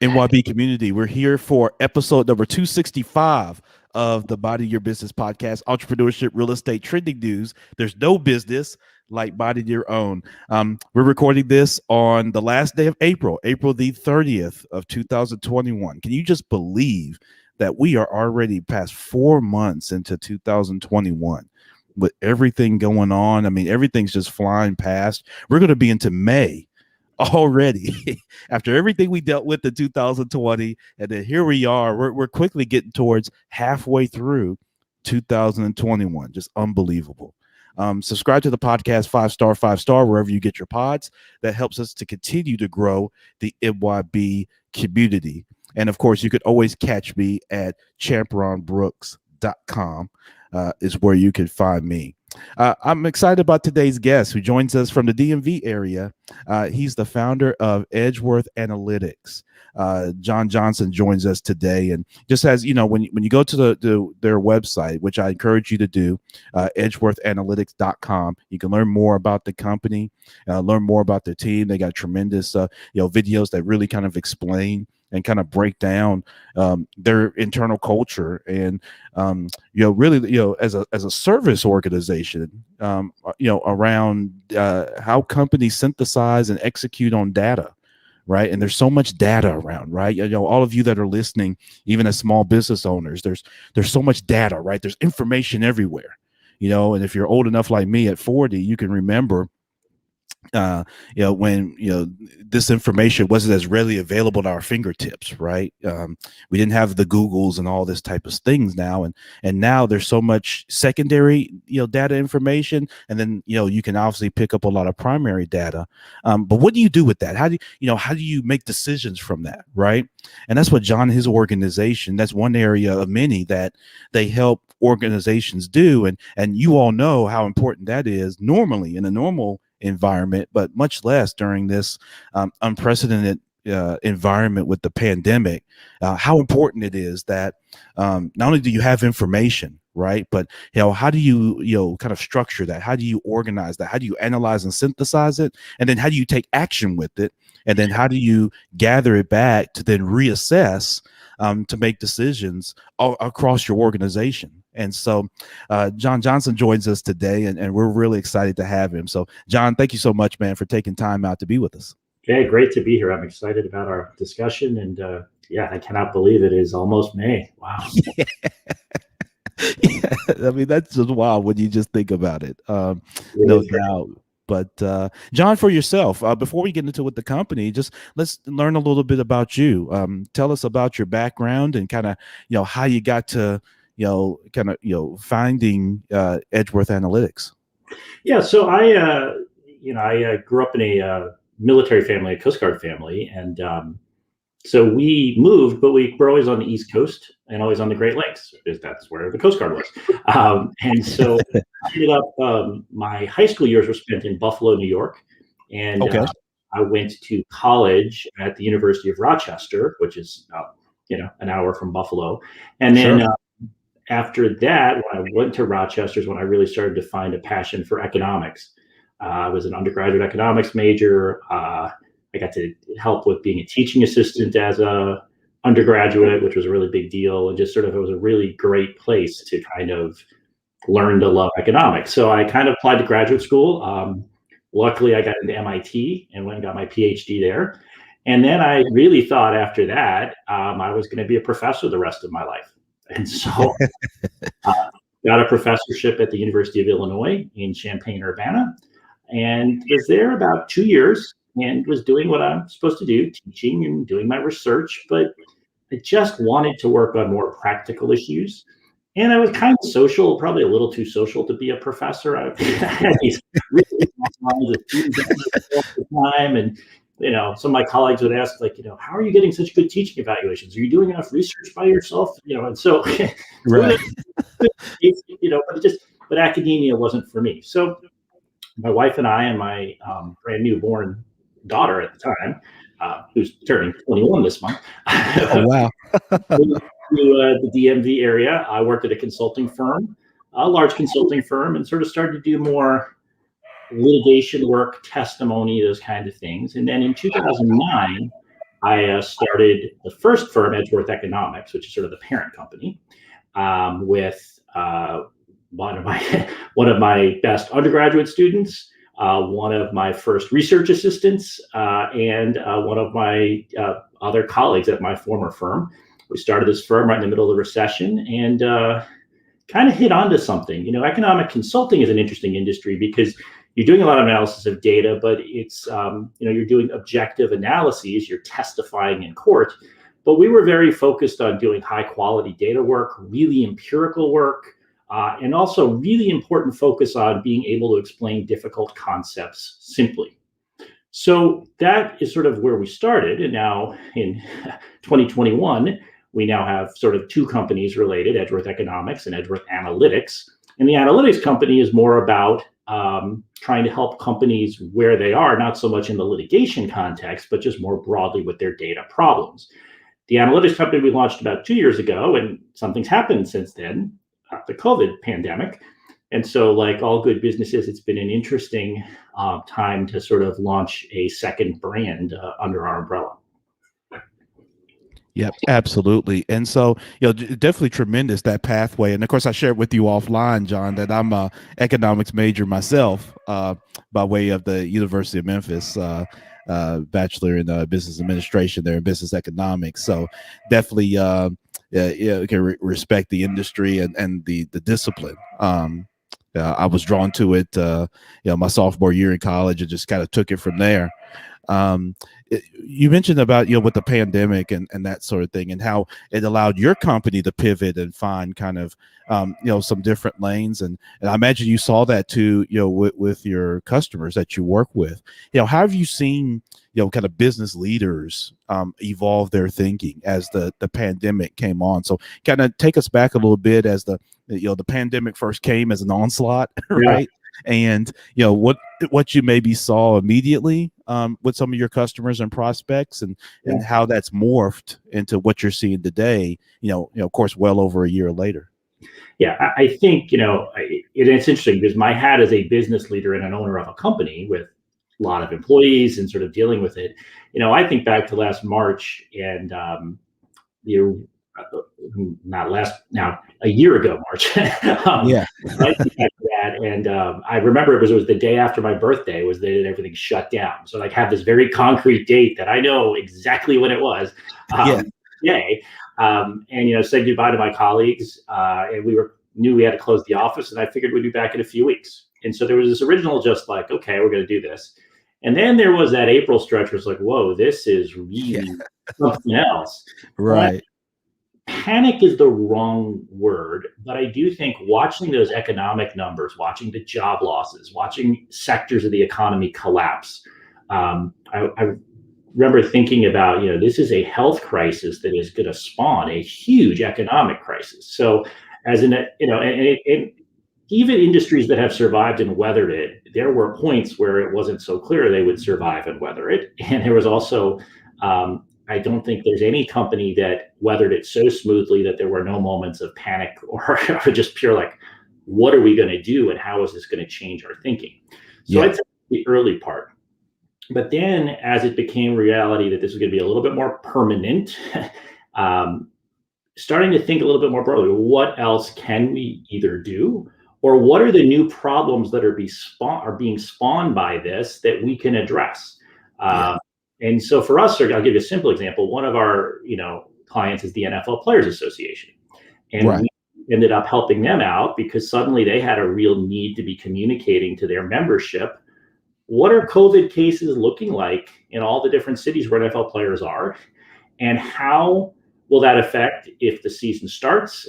NYB community. We're here for episode number 265 of the Body Your Business podcast, entrepreneurship, real estate, trending news. There's no business like Body Your Own. We're recording this on the last day of April, April the 30th of 2021. Can you just believe that we are already past 4 months into 2021 with everything going on? I mean, everything's just flying past. We're going to be into May already after everything we dealt with in 2020, and then here we are, we're quickly getting towards halfway through 2021. Just unbelievable. Subscribe to the podcast, 5-star wherever you get your pods. That helps us to continue to grow the NYB community. And of course, you could always catch me at champronbrooks.com is where you can find me. I'm excited about today's guest who joins us from the DMV area. He's the founder of Edgeworth Analytics. John Johnson joins us today, and just as you know, when you go to their website, which I encourage you to do, edgeworthanalytics.com, you can learn more about the company, learn more about their team. They got tremendous videos that really kind of explain and kind of break down their internal culture, and really as a service organization, around how companies synthesize and execute on data, right? And there's so much data around, right? All of you that are listening, even as small business owners, there's so much data, right? There's information everywhere, and if you're old enough like me at 40, you can remember when this information wasn't as readily available at our fingertips, right? We didn't have the Googles and all this type of things now, and now there's so much secondary data information, and then you can obviously pick up a lot of primary data. But what do you do with that? How do you make decisions from that, right? And that's what John and his organization, that's one area of many that they help organizations do, and you all know how important that is normally in a normal environment, but much less during this unprecedented environment with the pandemic. How important it is that not only do you have information, right, but how do you kind of structure that? How do you organize that? How do you analyze and synthesize it? And then how do you take action with it? And then how do you gather it back to then reassess to make decisions across your organization? And so John Johnson joins us today, and we're really excited to have him. So John, thank you so much, man, for taking time out to be with us. Okay, great to be here. I'm excited about our discussion, and I cannot believe it is almost May. Wow. Yeah. I mean, that's just wild when you just think about it. No doubt. But John, for yourself, before we get into with the company, just let's learn a little bit about you. Tell us about your background and kind of how you got to finding Edgeworth Analytics. Yeah, so I grew up in a military family, a Coast Guard family, and so we moved, but we were always on the East Coast and always on the Great Lakes, because that's where the Coast Guard was. And so I ended up, my high school years were spent in Buffalo, New York, and okay. I went to college at the University of Rochester, which is an hour from Buffalo, and then. Sure. After that, when I went to Rochester is when I really started to find a passion for economics. I was an undergraduate economics major. I got to help with being a teaching assistant as a undergraduate, which was a really big deal. And just it was a really great place to kind of learn to love economics. So I kind of applied to graduate school. Luckily, I got into MIT and went and got my PhD there. And then I really thought after that, I was going to be a professor the rest of my life. And so got a professorship at the University of Illinois in Champaign-Urbana, and was there about 2 years and was doing what I'm supposed to do, teaching and doing my research, but I just wanted to work on more practical issues. And I was kind of social, probably a little too social to be a professor. I had these really lines of students all the time, and some of my colleagues would ask, how are you getting such good teaching evaluations? Are you doing enough research by yourself? And so, right. but academia wasn't for me. So my wife and I and my brand new born daughter at the time, who's turning 21 this month. Oh, wow. To the DMV area. I worked at a consulting firm, a large consulting firm, and sort of started to do more litigation work, testimony, those kind of things. And then in 2009, I started the first firm, Edgeworth Economics, which is sort of the parent company, with one of my one of my best undergraduate students, one of my first research assistants, and one of my other colleagues at my former firm. We started this firm right in the middle of the recession, and kind of hit onto something. Economic consulting is an interesting industry because you're doing a lot of analysis of data, but it's you're doing objective analyses, you're testifying in court. But we were very focused on doing high quality data work, really empirical work, and also really important focus on being able to explain difficult concepts simply. So that is sort of where we started. And now in 2021, we now have sort of two companies related, Edgeworth Economics and Edgeworth Analytics. And the analytics company is more about trying to help companies where they are, not so much in the litigation context, but just more broadly with their data problems. The analytics company we launched about 2 years ago, and something's happened since then, the COVID pandemic. And so, like all good businesses, it's been an interesting time to sort of launch a second brand under our umbrella. Yep, absolutely. And so, definitely tremendous, that pathway. And of course, I shared with you offline, John, that I'm a economics major myself, by way of the University of Memphis, bachelor in business administration there in business economics. So definitely, can respect the industry and the discipline. I was drawn to it, my sophomore year in college, and just kind of took it from there. You mentioned about, with the pandemic and that sort of thing, and how it allowed your company to pivot and find kind of, some different lanes. And I imagine you saw that too, with your customers that you work with. How have you seen, kind of business leaders evolve their thinking as the pandemic came on? So kind of take us back a little bit as the pandemic first came as an onslaught, right? And what you maybe saw immediately with some of your customers and prospects, and how that's morphed into what you're seeing today, of course, well over a year later. Yeah, I think, it's interesting because my hat as a business leader and an owner of a company with a lot of employees and sort of dealing with it, I think back to last March and, not last, now a year ago, March. Yeah. I think back to that, and I remember it was the day after my birthday was the day that everything shut down. So I have this very concrete date that I know exactly when it was. Day. And said goodbye to my colleagues, and we knew we had to close the office, and I figured we'd be back in a few weeks. And so there was this original just like, okay, we're going to do this. And then there was that April stretch where it's like, whoa, this is really something else. Right. Panic is the wrong word, but I do think watching those economic numbers, watching the job losses, watching sectors of the economy collapse, I remember thinking about, this is a health crisis that is going to spawn a huge economic crisis. So as in, and even industries that have survived and weathered it, there were points where it wasn't so clear they would survive and weather it. And there was also, I don't think there's any company that weathered it so smoothly that there were no moments of panic or just pure like, what are we going to do and how is this going to change our thinking? So I'd say the early part. But then as it became reality that this was going to be a little bit more permanent, starting to think a little bit more broadly, what else can we either do, or what are the new problems that are being spawned by this that we can address? And so for us, I'll give you a simple example. One of our clients is the NFL Players Association. And we ended up helping them out because suddenly they had a real need to be communicating to their membership. What are COVID cases looking like in all the different cities where NFL players are? And how will that affect if the season starts,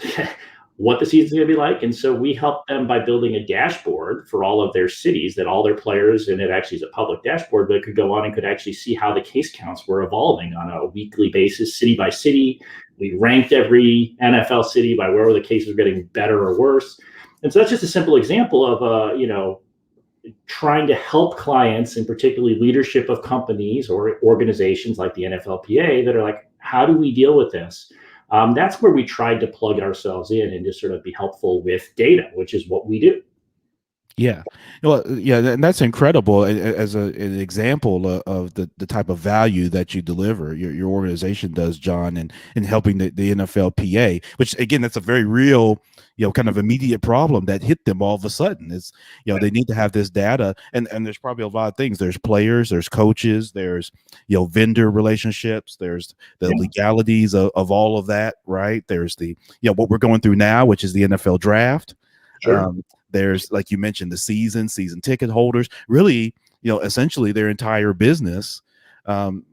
what the season's going to be like? And so we helped them by building a dashboard for all of their cities that all their players, and it actually is a public dashboard, but it could go on and could actually see how the case counts were evolving on a weekly basis, city by city. We ranked every NFL city by where the cases were getting better or worse. And so that's just a simple example of, trying to help clients, and particularly leadership of companies or organizations like the NFLPA that are like, how do we deal with this? That's where we tried to plug ourselves in and just sort of be helpful with data, which is what we do. Yeah. Well, yeah, and that's incredible as an example of the type of value that you deliver, your organization does, John, and in helping the NFLPA, which again, that's a very real, kind of immediate problem that hit them all of a sudden. It's, they need to have this data, and there's probably a lot of things. There's players, there's coaches, there's, vendor relationships, there's the Yeah, legalities of all of that, right? There's the, what we're going through now, which is the NFL draft. sure. Um, there's, like you mentioned, the season ticket holders, really, essentially their entire business. And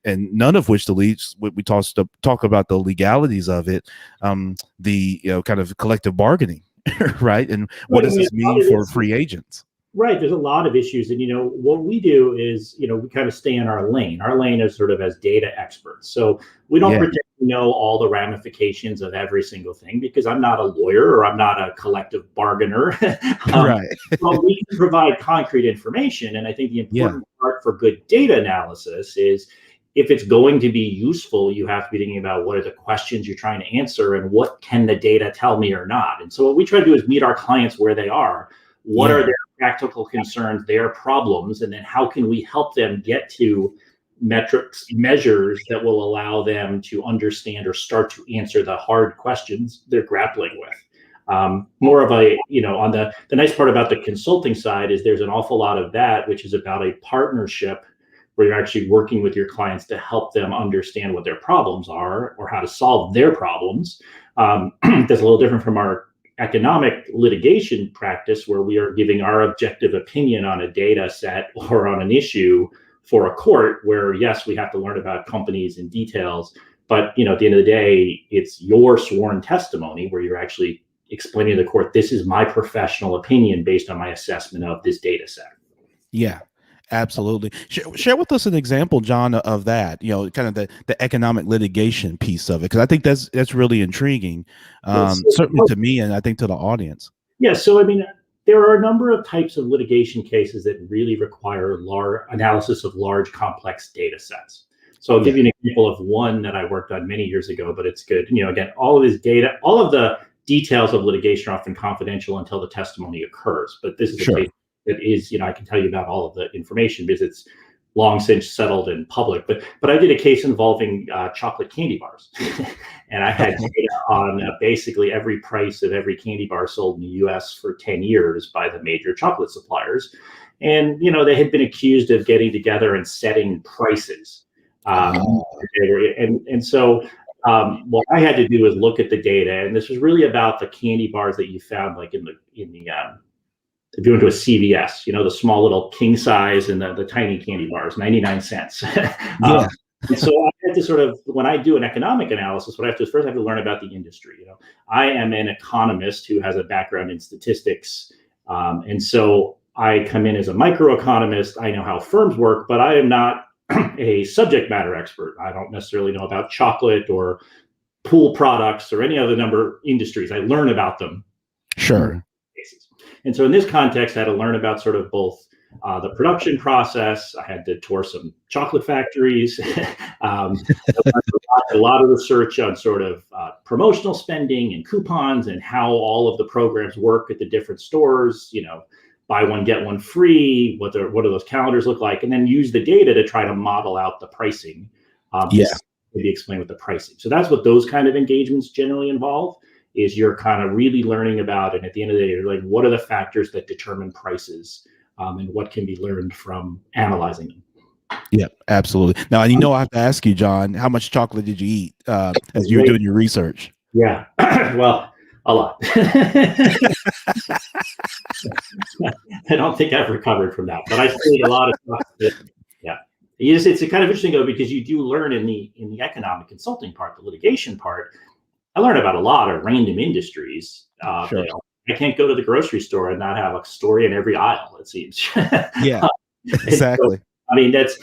none of which the leads, we talk about the legalities of it, the, kind of collective bargaining, right? And what Right. I does mean, this mean for free agents? right. There's a lot of issues. And, what we do is, we kind of stay in our lane. Our lane is sort of as data experts. So we don't Yeah, pretend to know all the ramifications of every single thing because I'm not a lawyer or I'm not a collective bargainer. um, right. but we can provide concrete information. And I think the Yeah, important part for good data analysis is if it's going to be useful, you have to be thinking about what are the questions you're trying to answer and what can the data tell me or not. And so what we try to do is meet our clients where they are. What are yeah, their practical concerns, their problems, and then how can we help them get to metrics, measures that will allow them to understand or start to answer the hard questions they're grappling with. More of a, on the nice part about the consulting side is there's an awful lot of that, which is about a partnership where you're actually working with your clients to help them understand what their problems are or how to solve their problems. That's a little different from our economic litigation practice where we are giving our objective opinion on a data set or on an issue for a court where yes we have to learn about companies and details, but at the end of the day it's your sworn testimony where you're actually explaining to the court this is my professional opinion based on my assessment of this data set. yeah. Absolutely. Share with us an example, John, of that. Kind of the economic litigation piece of it, because I think that's really intriguing, Yes. certainly to me, and I think to the audience. Yeah, so I mean, there are a number of types of litigation cases that really require large analysis of large, complex data sets. So I'll Yeah, give you an example of one that I worked on many years ago, but it's good. Again, all of this data, all of the details of litigation are often confidential until the testimony occurs. But this is a sure. case that is, I can tell you about all of the information because it's long since settled in public. But I did a case involving chocolate candy bars, and I had data on basically every price of every candy bar sold in the U.S. for 10 years by the major chocolate suppliers, and they had been accused of getting together and setting prices. Oh, So what I had to do was look at the data, and this was really about the candy bars that you found like in the if you went to a CVS, the small little king size and the tiny candy bars, 99 cents. yeah. And so I had to sort of, when I do an economic analysis, what I have to do is first I have to learn about the industry. I am an economist who has a background in statistics. And so I come in as a microeconomist. I know how firms work, but I am not a subject matter expert. I don't necessarily know about chocolate or pool products or any other number of industries. I learn about them Sure. cases. And so in this context, I had to learn about sort of both the production process. I had to tour some chocolate factories. A lot of research on sort of promotional spending and coupons and how all of the programs work at the different stores. Buy one get one free. What do those calendars look like? And then use the data to try to model out the pricing. Yeah. Maybe explain what the pricing. So that's what those kind of engagements generally involve. Is you're kind of really learning about, and at the end of the day, you're like, what are the factors that determine prices, and what can be learned from analyzing them. Yeah, absolutely. Now, and I have to ask you, John, how much chocolate did you eat as you were doing your research? Yeah, well, a lot. I don't think I've recovered from that, but I still eat a lot of stuff. Yeah, it's kind of interesting though because you do learn in the economic consulting part, the litigation part. I learned about a lot of random industries. Sure. I can't go to the grocery store and not have a story in every aisle, it seems. Yeah, So, exactly. I mean, that's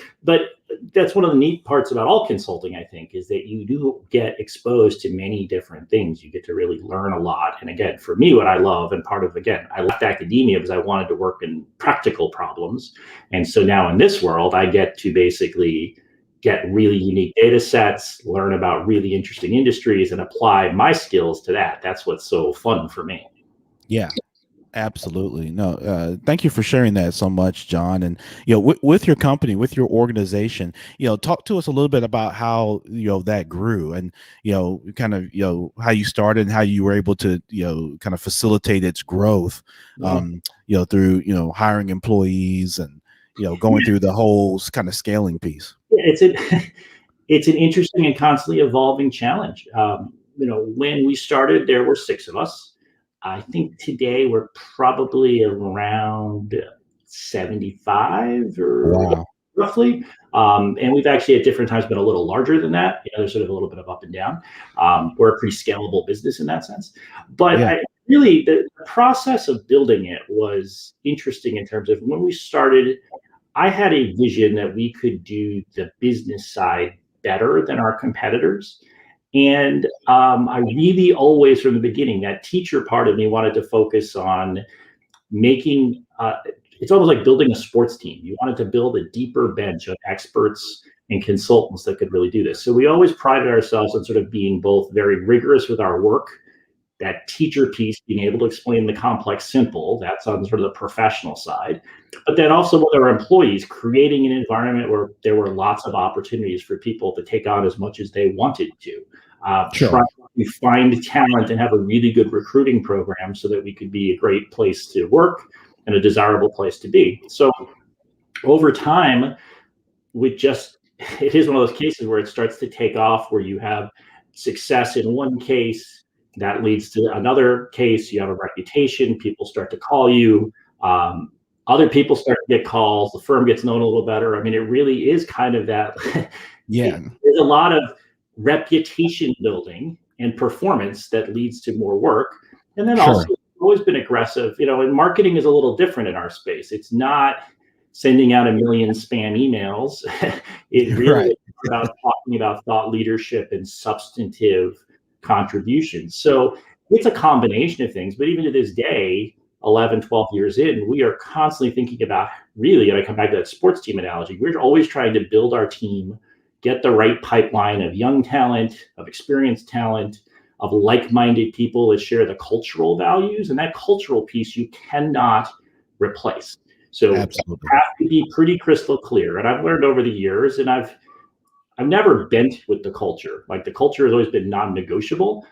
one of the neat parts about all consulting, I think, is that you do get exposed to many different things. You get to really learn a lot. And again, for me, what I love, and part of, again, I left academia because I wanted to work in practical problems. And so now in this world, I get to basically get really unique data sets, learn about really interesting industries, and apply my skills to that. That's what's so fun for me. Yeah. Absolutely. No, thank you for sharing that so much, John. And, with your company, with your organization, talk to us a little bit about how, that grew and, kind of, how you started and how you were able to, kind of facilitate its growth, Yeah. through, hiring employees and, going through the whole kind of scaling piece. It's a it's an interesting and constantly evolving challenge. When we started, there were six of us. I think today we're probably around 75 or Wow. roughly. And we've actually at different times been a little larger than that. There's sort of a little bit of up and down. We're a pretty scalable business in that sense. But Yeah. really, the process of building it was interesting in terms of when we started. I had a vision that we could do the business side better than our competitors. And I really always, from the beginning, that teacher part of me wanted to focus on making it's almost like building a sports team. You wanted to build a deeper bench of experts and consultants that could really do this. So we always prided ourselves on sort of being both very rigorous with our work, that teacher piece, being able to explain the complex simple, that's on sort of the professional side. But then also with our employees, creating an environment where there were lots of opportunities for people to take on as much as they wanted to. Sure. Trying to find talent and have a really good recruiting program so that we could be a great place to work and a desirable place to be. So over time, with just it is one of those cases where it starts to take off, where you have success in one case that leads to another case. You have a reputation, people start to call you, other people start to get calls, the firm gets known a little better. I mean, it really is kind of that. Yeah. There's a lot of reputation building and performance that leads to more work. And then Sure. also always been aggressive, and marketing is a little different in our space. It's not sending out a million spam emails. It really Right. is about talking about thought leadership and substantive contributions. So it's a combination of things, but even to this day, 11, 12 years in, we are constantly thinking about, really, and I come back to that sports team analogy, we're always trying to build our team, get the right pipeline of young talent, of experienced talent, of like-minded people that share the cultural values, and that cultural piece you cannot replace. So you Absolutely. have to be pretty crystal clear. And I've learned over the years, and I've never bent with the culture. Like, the culture has always been non-negotiable,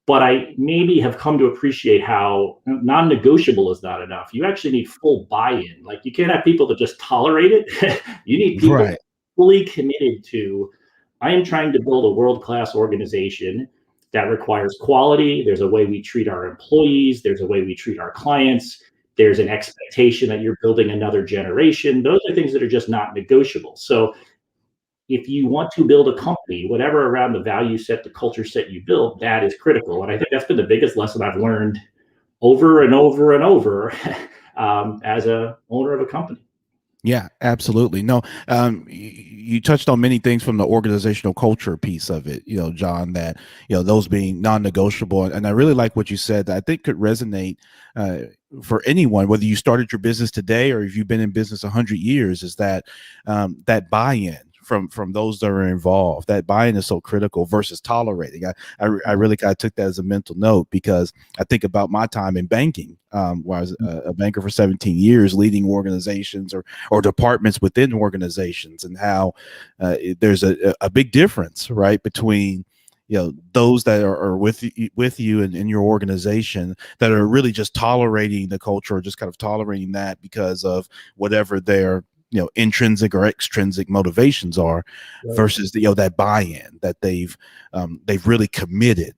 but I maybe have come to appreciate how non-negotiable is not enough. You actually need full buy-in. Like, you can't have people that just tolerate it. You need people Right. fully committed to, I am trying to build a world-class organization that requires quality. There's a way we treat our employees. There's a way we treat our clients. There's an expectation that you're building another generation. Those are things that are just not negotiable. So if you want to build a company, whatever around the value set, the culture set you build, that is critical. And I think that's been the biggest lesson I've learned over and over and over as a owner of a company. Yeah, absolutely. No, you touched on many things from the organizational culture piece of it, John, that, those being non-negotiable. And I really like what you said that I think could resonate uh, for anyone, whether you started your business today or if you've been in business 100 years, is that that buy-in from those that are involved. That buy-in is so critical versus tolerating. I really kind of took that as a mental note, because I think about my time in banking, where I was a banker for 17 years, leading organizations or departments within organizations, and how there's a big difference, right, between those that are with you and in your organization that are really just tolerating the culture, or just kind of tolerating that because of whatever their intrinsic or extrinsic motivations are, Right. versus that buy-in that they've really committed,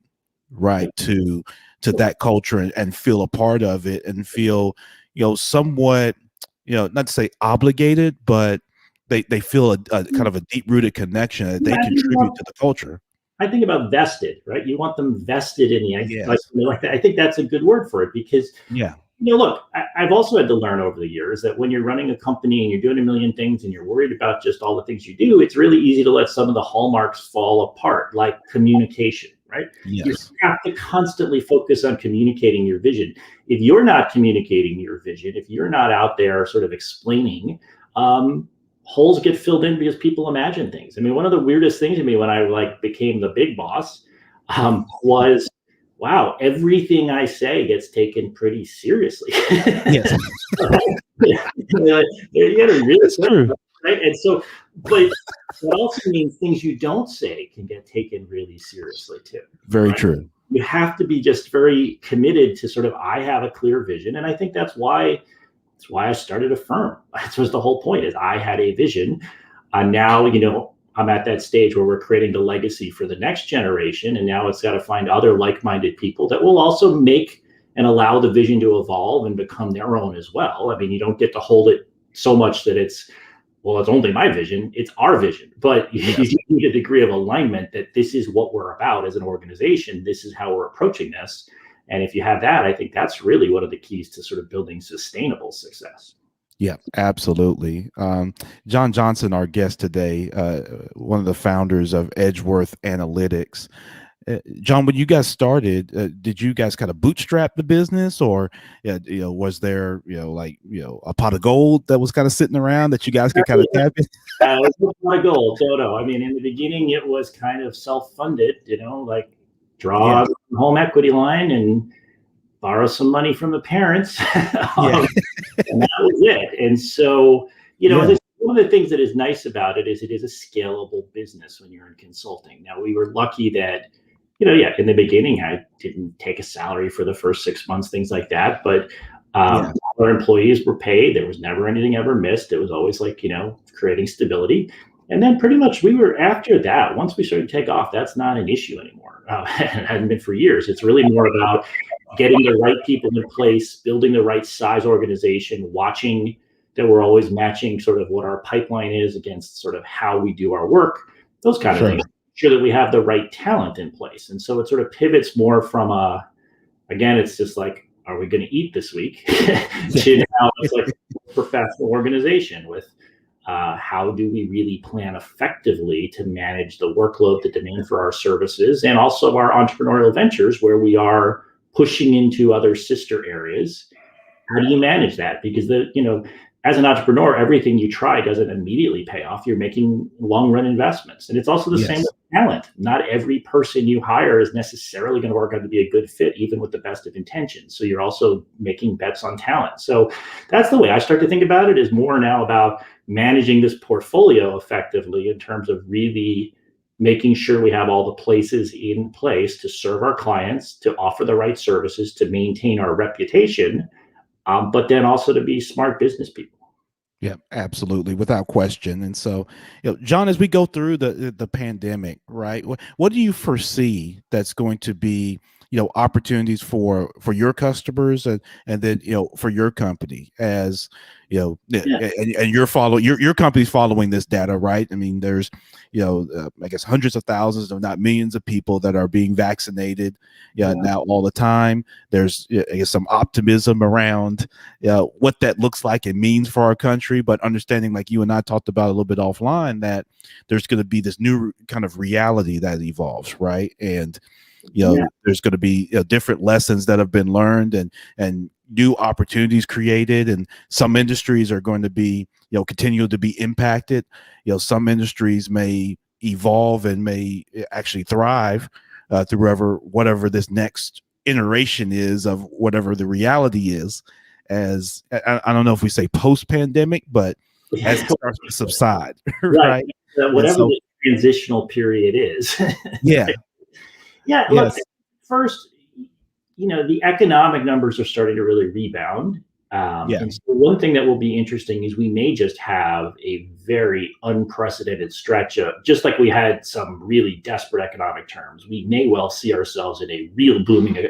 right, to that culture, and feel a part of it, and feel somewhat, not to say obligated, but they feel a kind of a deep-rooted connection that they contribute to the culture. I think about vested, right? You want them vested in the, Yes. like that. I think that's a good word for it, because Yeah. look, I've also had to learn over the years that when you're running a company and you're doing a million things and you're worried about just all the things you do, it's really easy to let some of the hallmarks fall apart, like communication, right? You Yes. have to constantly focus on communicating your vision. If you're not communicating your vision, if you're not out there sort of explaining, holes get filled in because people imagine things. I mean, one of the weirdest things to me when I became the big boss was wow, everything I say gets taken pretty seriously. Yes, Yeah, you gotta really that's think true. about it, right? And so, but that also means things you don't say can get taken really seriously too, Very right? true. You have to be just very committed to sort of, I have a clear vision. And I think that's why I started a firm. That was the whole point, is I had a vision. Now, I'm at that stage where we're creating the legacy for the next generation. And now it's got to find other like-minded people that will also make and allow the vision to evolve and become their own as well. I mean, you don't get to hold it so much that it's only my vision, it's our vision. But you Yes. do need a degree of alignment that this is what we're about as an organization. This is how we're approaching this. And if you have that, I think that's really one of the keys to sort of building sustainable success. Yeah, absolutely. John Johnson, our guest today, one of the founders of Edgeworth Analytics. John, when you guys started, did you guys kind of bootstrap the business, or was there a pot of gold that was kind of sitting around that you guys could kind of tap in? It was my goal. So no, I mean, in the beginning, it was kind of self-funded, like Yeah, draw a home equity line and borrow some money from the parents. yeah, And that was it. And so, yeah, one of the things that is nice about it is a scalable business when you're in consulting. Now, we were lucky that, in the beginning, I didn't take a salary for the first 6 months, things like that. But yeah, our employees were paid. There was never anything ever missed. It was always like, creating stability. And then pretty much we were, after that, once we started to take off, that's not an issue anymore. It hasn't been for years. It's really more about getting the right people in place, building the right size organization, watching that we're always matching sort of what our pipeline is against sort of how we do our work, those kind of sure. things. Sure that we have the right talent in place. And so it sort of pivots more from again, it's just like, are we going to eat this week? To now it's like a professional organization with how do we really plan effectively to manage the workload, the demand for our services, and also our entrepreneurial ventures where we are pushing into other sister areas. How do you manage that? Because as an entrepreneur, everything you try doesn't immediately pay off. You're making long run investments. And it's also the same Yes. with talent. Not every person you hire is necessarily going to work out to be a good fit, even with the best of intentions. So you're also making bets on talent. So that's the way I start to think about it, is more now about managing this portfolio effectively in terms of really making sure we have all the places in place to serve our clients, to offer the right services, to maintain our reputation, but then also to be smart business people. Yeah, absolutely, without question. And so, John, as we go through the pandemic, right? What do you foresee that's going to be, opportunities for your customers, and then for your company, as Yeah. and you're following your company's following this data, right? I mean, there's I guess hundreds of thousands, if not millions, of people that are being vaccinated, now all the time. There's I guess some optimism around what that looks like and means for our country, but understanding, like you and I talked about a little bit offline, that there's going to be this new kind of reality that evolves, right? And Yeah. there's going to be different lessons that have been learned, and new opportunities created, and some industries are going to be continue to be impacted. Some industries may evolve and may actually thrive through whatever this next iteration is of whatever the reality is, as I don't know if we say post-pandemic, but as it starts to subside. Right. Right. And Whatever so, the transitional period is. yeah, Yeah. Look, yes, first, the economic numbers are starting to really rebound. yeah, And so one thing that will be interesting is we may just have a very unprecedented stretch of, just like we had some really desperate economic terms, we may well see ourselves in a real booming,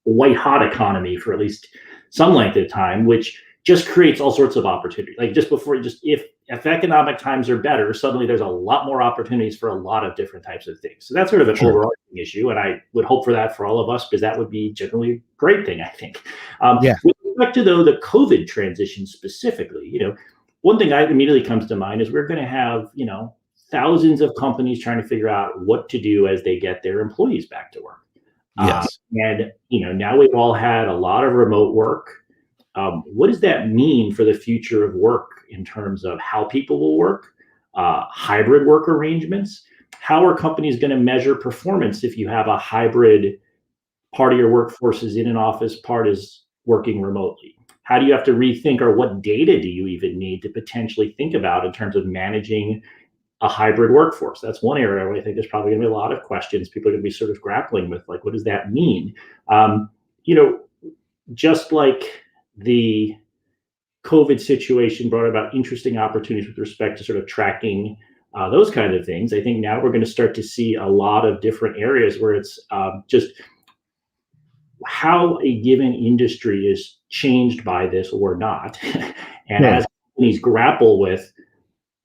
white hot economy for at least some length of time, which just creates all sorts of opportunity. Like just before, just if economic times are better, suddenly there's a lot more opportunities for a lot of different types of things. So that's sort of an sure, overarching issue, and I would hope for that for all of us, because that would be generally a great thing, I think. yeah, With respect to the COVID transition specifically, one thing that immediately comes to mind is we're going to have thousands of companies trying to figure out what to do as they get their employees back to work. yes, And now we've all had a lot of remote work. What does that mean for the future of work in terms of how people will work, hybrid work arrangements? How are companies going to measure performance if you have a hybrid part of your workforce is in an office, part is working remotely. How do you have to rethink, or what data do you even need to potentially think about in terms of managing a hybrid workforce? That's one area where I think there's probably going to be a lot of questions. People are going to be sort of grappling with, like, what does that mean? You know, just like the COVID situation brought about interesting opportunities with respect to sort of tracking those kind of things, I think now we're going to start to see a lot of different areas where it's just how a given industry is changed by this or not. And Sure. as companies grapple with,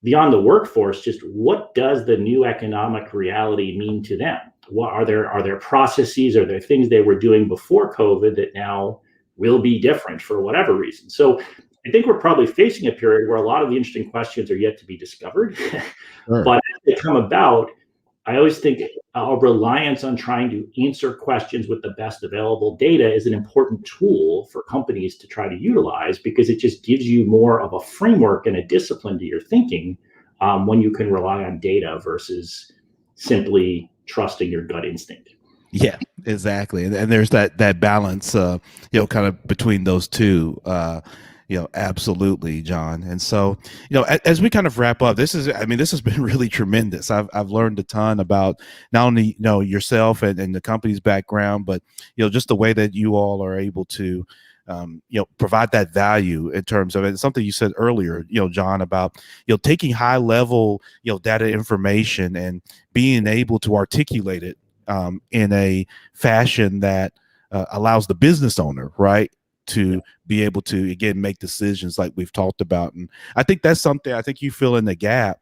beyond the workforce, just what does the new economic reality mean to them? What are there processes, are there things they were doing before COVID that now will be different for whatever reason? So I think we're probably facing a period where a lot of the interesting questions are yet to be discovered. Sure. But as they come about, I always think a reliance on trying to answer questions with the best available data is an important tool for companies to try to utilize, because it just gives you more of a framework and a discipline to your thinking when you can rely on data versus simply trusting your gut instinct. Yeah, exactly. And there's that balance, kind of between those two. Absolutely, John. And so, as we kind of wrap up, this has been really tremendous. I've learned a ton about not only, yourself and the company's background, but, just the way that you all are able to, provide that value in terms of it. Something you said earlier, John, about, taking high level, data information and being able to articulate it in a fashion that allows the business owner, right, to be able to, again, make decisions like we've talked about. And I think that's something, I think you fill in the gap,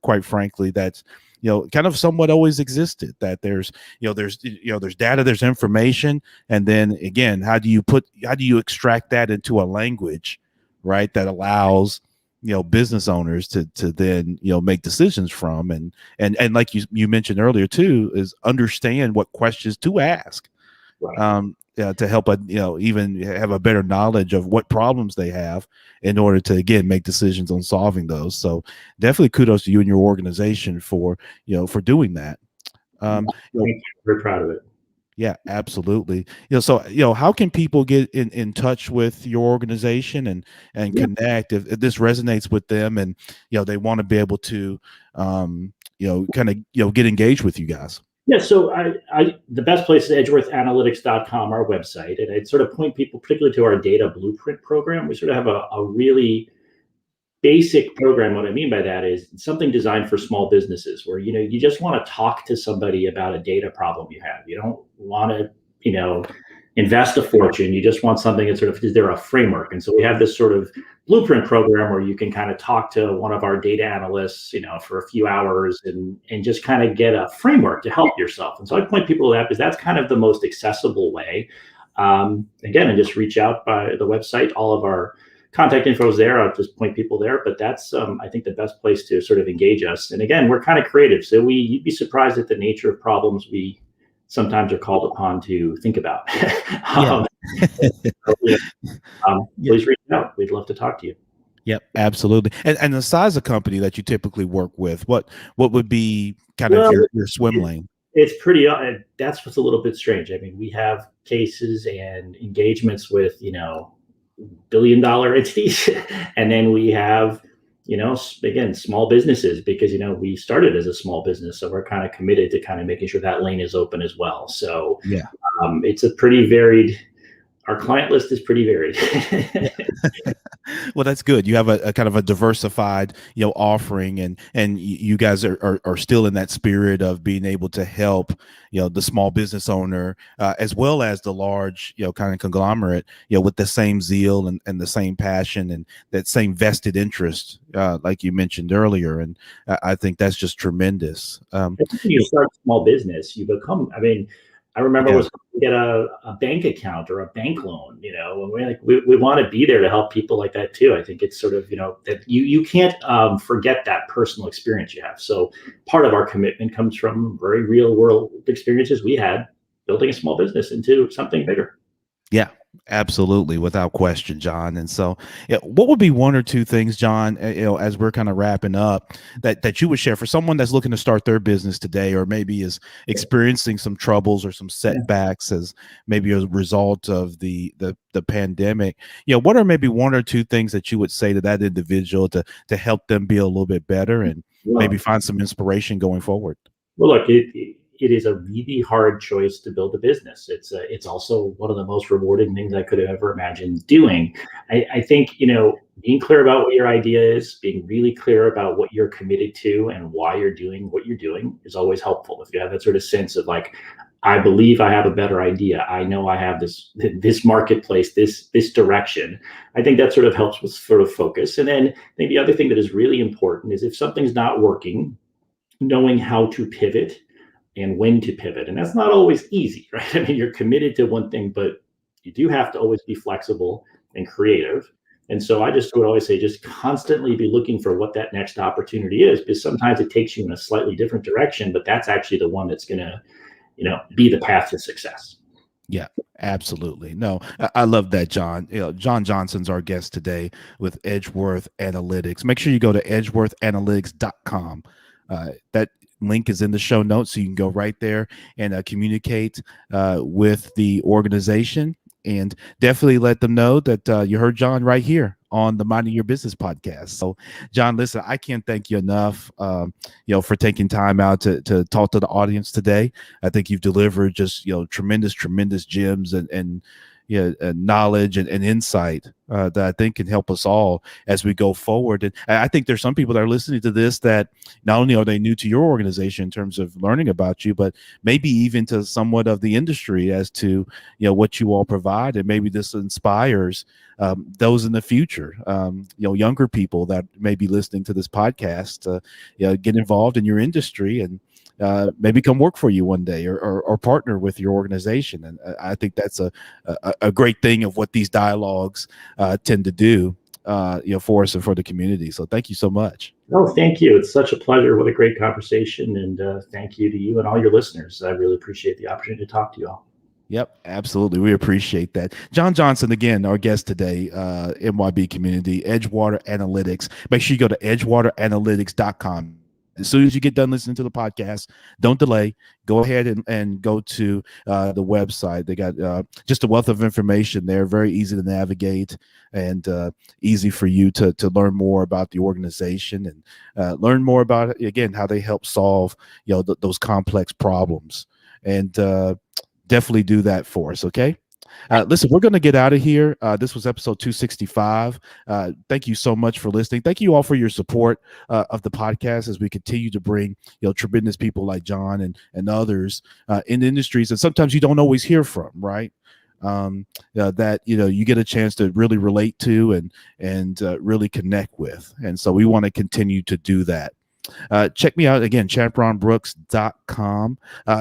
quite frankly, that's, kind of somewhat always existed, that there's data, there's information. And then again, how do you extract that into a language, right, that allows, business owners to then, make decisions from, and like you mentioned earlier too, is understand what questions to ask. Right. To help even have a better knowledge of what problems they have in order to, again, make decisions on solving those. So definitely kudos to you and your organization for doing that. Thank you. Very proud of it. Yeah, absolutely. So how can people get in touch with your organization and Yeah. connect if this resonates with them, and they want to be able to kind of get engaged with you guys? Yeah, so the best place is edgeworthanalytics.com, our website, and I'd sort of point people particularly to our data blueprint program. We sort of have a really basic program. What I mean by that is something designed for small businesses, where you just want to talk to somebody about a data problem you have. You don't want to invest a fortune. You just want something that sort of, is there a framework? And so we have this sort of blueprint program where you can kind of talk to one of our data analysts, for a few hours and just kind of get a framework to help yourself. And so I point people to that because that's kind of the most accessible way. Again, and just reach out by the website. All of our contact info is there. I'll just point people there, but that's I think the best place to sort of engage us. And again, we're kind of creative, so you'd be surprised at the nature of problems we sometimes are called upon to think about. Yeah. Please reach out. We'd love to talk to you. Yep, absolutely. And the size of company that you typically work with, what would be kind of your swim lane? It's pretty, that's what's a little bit strange. I mean, we have cases and engagements with, billion-dollar entities. And then we have, again, small businesses, because, we started as a small business. So we're kind of committed to kind of making sure that lane is open as well. So yeah, it's a pretty varied, our client list is pretty varied. Well, that's good. You have a kind of a diversified, offering, and you guys are still in that spirit of being able to help, the small business owner, as well as the large, kind of conglomerate, with the same zeal and the same passion and that same vested interest, like you mentioned earlier. And I think that's just tremendous. When you start a small business, you become, I remember was to get a bank account or a bank loan, and we want to be there to help people like that too. I think it's sort of, that you can't forget that personal experience you have. So part of our commitment comes from very real world experiences we had building a small business into something bigger. Yeah, Absolutely, without question, John. And so, yeah, what would be one or two things, John, as we're kind of wrapping up, that you would share for someone that's looking to start their business today, or maybe is experiencing some troubles or some Yeah. setbacks as maybe a result of the pandemic? What are maybe one or two things that you would say to that individual to help them be a little bit better and maybe Well, find some inspiration going forward? Well, look, it is a really hard choice to build a business. It's also one of the most rewarding things I could have ever imagined doing. I think being clear about what your idea is, being really clear about what you're committed to and why you're doing what you're doing is always helpful. If you have that sort of sense of like, I believe I have a better idea. I know I have this marketplace, this direction. I think that sort of helps with sort of focus. And then I think the other thing that is really important is if something's not working, knowing how to pivot and when to pivot. And that's not always easy, right? I mean, you're committed to one thing, but you do have to always be flexible and creative. And so I just would always say, just constantly be looking for what that next opportunity is, because sometimes it takes you in a slightly different direction, but that's actually the one that's going to, be the path to success. Yeah, absolutely. No, I love that, John. John Johnson's our guest today with Edgeworth Analytics. Make sure you go to edgeworthanalytics.com. That link is in the show notes, so you can go right there and communicate with the organization, and definitely let them know that you heard John right here on the Minding Your Business podcast. So, John, listen, I can't thank you enough, for taking time out to talk to the audience today. I think you've delivered just, tremendous gems and knowledge and insight that I think can help us all as we go forward. And I think there's some people that are listening to this that not only are they new to your organization in terms of learning about you, but maybe even to somewhat of the industry as to what you all provide, and maybe this inspires those in the future, younger people that may be listening to this podcast, get involved in your industry and maybe come work for you one day, or partner with your organization. And I think that's a great thing of what these dialogues tend to do, for us and for the community. So thank you so much. Oh, thank you. It's such a pleasure. What a great conversation. And thank you to you and all your listeners. I really appreciate the opportunity to talk to you all. Yep, absolutely. We appreciate that. John Johnson, again, our guest today, MYB community, Edgewater Analytics. Make sure you go to edgewateranalytics.com. As soon as you get done listening to the podcast, don't delay. Go ahead and go to the website. They got just a wealth of information there, very easy to navigate and easy for you to learn more about the organization and learn more about, again, how they help solve those complex problems. And definitely do that for us, okay? Listen, we're going to get out of here. This was episode 265. Thank you so much for listening. Thank you all for your support of the podcast as we continue to bring tremendous people like John and others in industries that sometimes you don't always hear from, right? That you get a chance to really relate to and really connect with. And so we want to continue to do that. Check me out again, champronbrooks.com.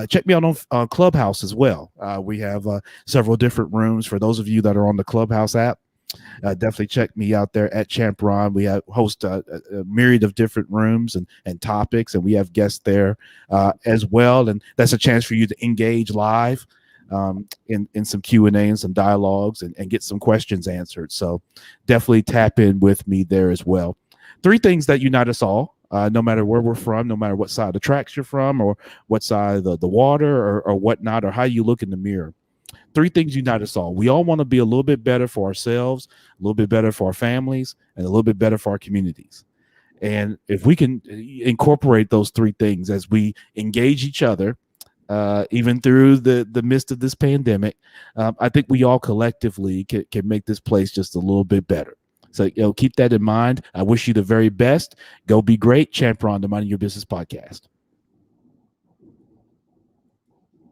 Check me out on Clubhouse as well. We have several different rooms for those of you that are on the Clubhouse app. Definitely check me out there at Champron. We host a myriad of different rooms and topics, and we have guests there as well. And that's a chance for you to engage live in some Q&A and some dialogues and get some questions answered. So definitely tap in with me there as well. 3 things that unite us all. No matter where we're from, no matter what side of the tracks you're from, or what side of the water or whatnot, or how you look in the mirror. 3 things unite us all. We all want to be a little bit better for ourselves, a little bit better for our families, and a little bit better for our communities. And if we can incorporate those 3 things as we engage each other, even through the midst of this pandemic, I think we all collectively can make this place just a little bit better. So keep that in mind. I wish you the very best. Go be great. Champion, the Minding Your Business podcast.